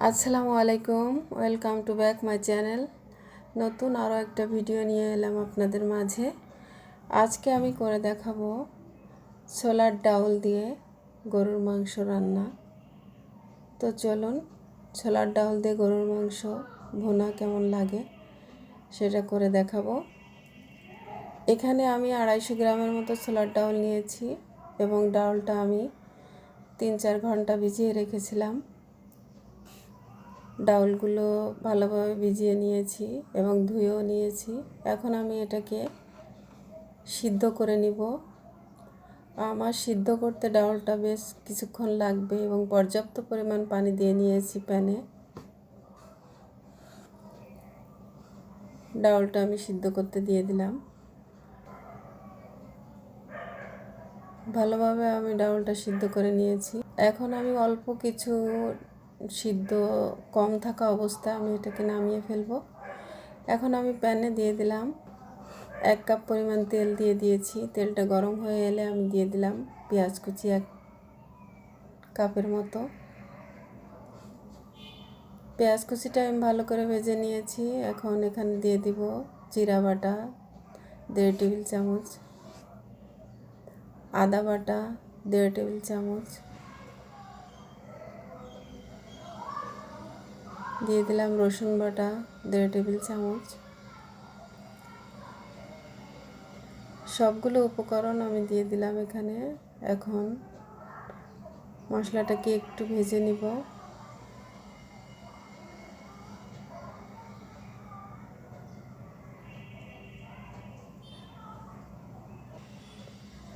আসসালামু আলাইকুম, welcome to back my channel. নতুন আরও একটা ভিডিও নিয়ে এলাম আপনাদের মাঝে। আজকে আমি করে দেখাবো ছোলার ডাউল দিয়ে গরুর মাংস রান্না। তো চলুন ছোলার ডাউল দিয়ে গরুর মাংস ভুনা কেমন লাগে সেটা করে দেখাবো। এখানে আমি 250 গ্রামের মতো ছোলার ডাউল নিয়েছি এবং ডাউলটা আমি 3-4 ঘন্টা ভিজিয়ে রেখেছিলাম। ডাউলগুলো ভালোভাবে ভিজিয়ে নিয়েছি এবং ধুয়েও নিয়েছি। এখন আমি এটাকে সিদ্ধ করে নিব। আমার সিদ্ধ করতে ডাউলটা বেশ কিছুক্ষণ লাগবে এবং পর্যাপ্ত পরিমাণ পানি দিয়ে নিয়েছি প্যানে। ডাউলটা আমি সিদ্ধ করতে দিয়ে দিলাম। ভালোভাবে আমি ডাউলটা সিদ্ধ করে নিয়েছি। এখন আমি অল্প কিছু সিদ্ধ কম থাকা অবস্থায় আমি এটাকে নামিয়ে ফেলবো। এখন আমি প্যানে দিয়ে দিলাম 1 কাপ পরিমাণ তেল দিয়ে দিয়েছি। তেলটা গরম হয়ে এলে আমি দিয়ে দিলাম পেঁয়াজ কুচি 1 কাপের মতো। পেঁয়াজ কুচিটা আমি ভালো করে ভেজে নিয়েছি। এখন এখানে দিয়ে দিব জিরা বাটা 1.5 টেবিল চামচ, আদা বাটা 1.5 টেবিল চামচ, দিয়ে দিলাম রসুন বাটা 1.5 টেবিল চামচ। সবগুলো উপকরণ আমি দিয়ে দিলাম এখানে। এখন মশলাটাকে একটু ভেজে নিব।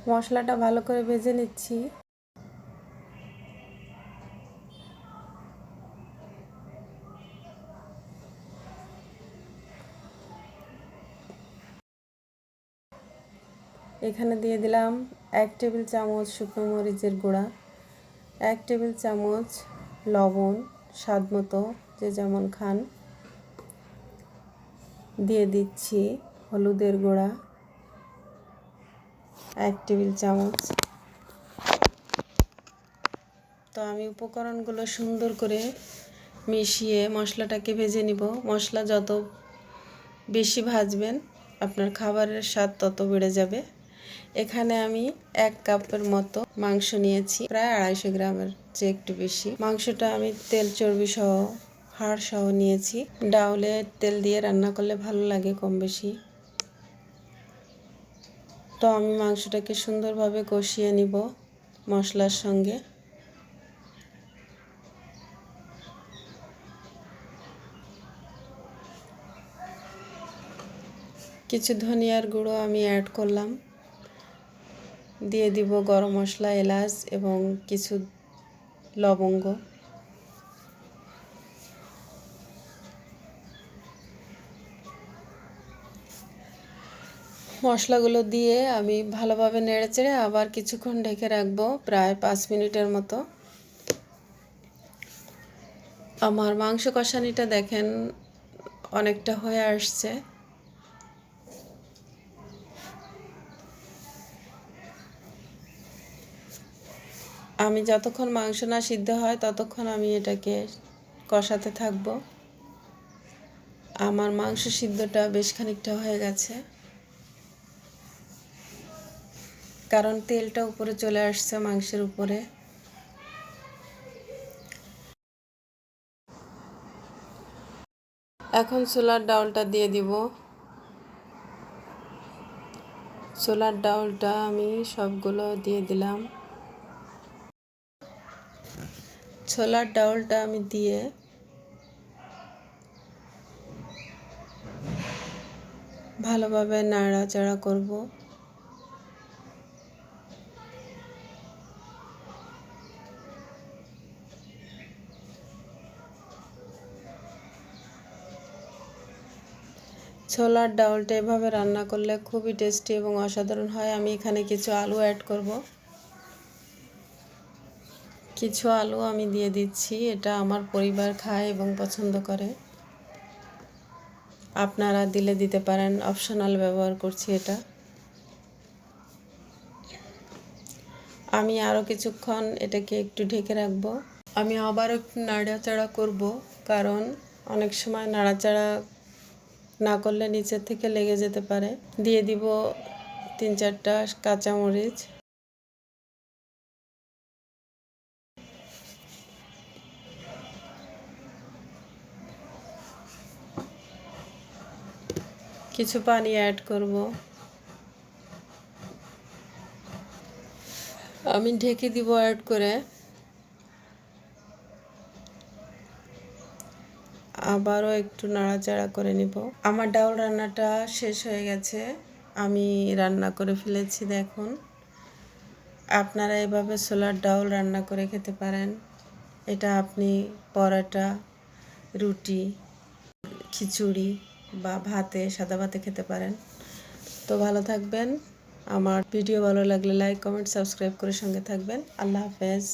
মশলাটা ভালো করে ভেজে নিচ্ছি। এখানে দিয়ে দিলাম 1 টেবিল চামচ শুকনো মরিচের গুঁড়া, 1 টেবিল চামচ লবণ, স্বাদ মতো যে যেমন খান। দিয়ে দিচ্ছি হলুদের গুঁড়া 1 টেবিল চামচ। তো আমি উপকরণগুলো সুন্দর করে মিশিয়ে মশলাটাকে ভেজে নিব। মশলা যত বেশি ভাজবেন আপনার খাবারের স্বাদ তত বেড়ে যাবে। এখানে আমি 1 কাপের মতো মাংস নিয়েছি, প্রায় 250 গ্রামের চেয়ে একটু বেশি। মাংসটা আমি তেল চর্বি সহ হাড় সহ নিয়েছি। ডাউলে তেল দিয়ে রান্না করলে ভালো লাগে কম বেশি। তো আমি মাংসটাকে সুন্দরভাবে কষিয়ে নিব মশলার সঙ্গে। কিছু ধনিয়ার গুঁড়ো আমি অ্যাড করলাম। দিয়ে দিব গরম মশলা, এলাচ এবং কিছু লবঙ্গ। মশলাগুলো দিয়ে আমি ভালোভাবে নেড়েচেড়ে আবার কিছুক্ষণ ঢেকে রাখবো, প্রায় 5 মিনিটের মতো। আমার মাংস কষানিটা দেখেন অনেকটা হয়ে আসছে। আমি যতক্ষণ মাংস না সিদ্ধ হয় ততক্ষণ আমি এটাকে কষাতে থাকব। আমার মাংস সিদ্ধটা বেশ খানিকটা হয়ে গেছে, কারণ তেলটা উপরে চলে আসছে মাংসের উপরে। এখন ছোলার ডাউলটা দিয়ে দিব। ছোলার ডাউলটা আমি সবগুলো দিয়ে দিলাম। ছোলার ডাউলটা আমি দিয়ে ভালোভাবে নাড়াচাড়া করব। ছোলার ডাউলটা এভাবে রান্না করলে খুবই টেস্টি এবং অসাধারণ হয়। আমি এখানে কিছু আলু অ্যাড করব। কিছু আলু আমি দিয়ে দিচ্ছি, এটা আমার পরিবার খায় এবং পছন্দ করে। আপনারা দিলে দিতে পারেন, অপশনাল ব্যবহার করছি এটা। আমি আরও কিছুক্ষণ এটাকে একটু ঢেকে রাখবো। আমি আবার একটু নাড়াচাড়া করব, কারণ অনেক সময় নাড়াচাড়া না করলে নিচের থেকে লেগে যেতে পারে। দিয়ে দিব 3-4টা কাঁচামরিচ, কিছু পানি অ্যাড করব। আমি ঢেকে দিব অ্যাড করে। আবারও একটু নাড়াচাড়া করে নিব। আমার ডাউল রান্নাটা শেষ হয়ে গেছে, আমি রান্না করে ফেলেছি। দেখুন, আপনারা এভাবে ছোলার ডাউল রান্না করে খেতে পারেন। এটা আপনি পরোটা, রুটি, খিচুড়ি বা ভাতে, সাদা ভাতে খেতে পারেন। তো ভালো থাকবেন। আমার ভিডিও ভালো লাগলে লাইক, কমেন্ট, সাবস্ক্রাইব করে সঙ্গে থাকবেন। আল্লাহ হাফেজ।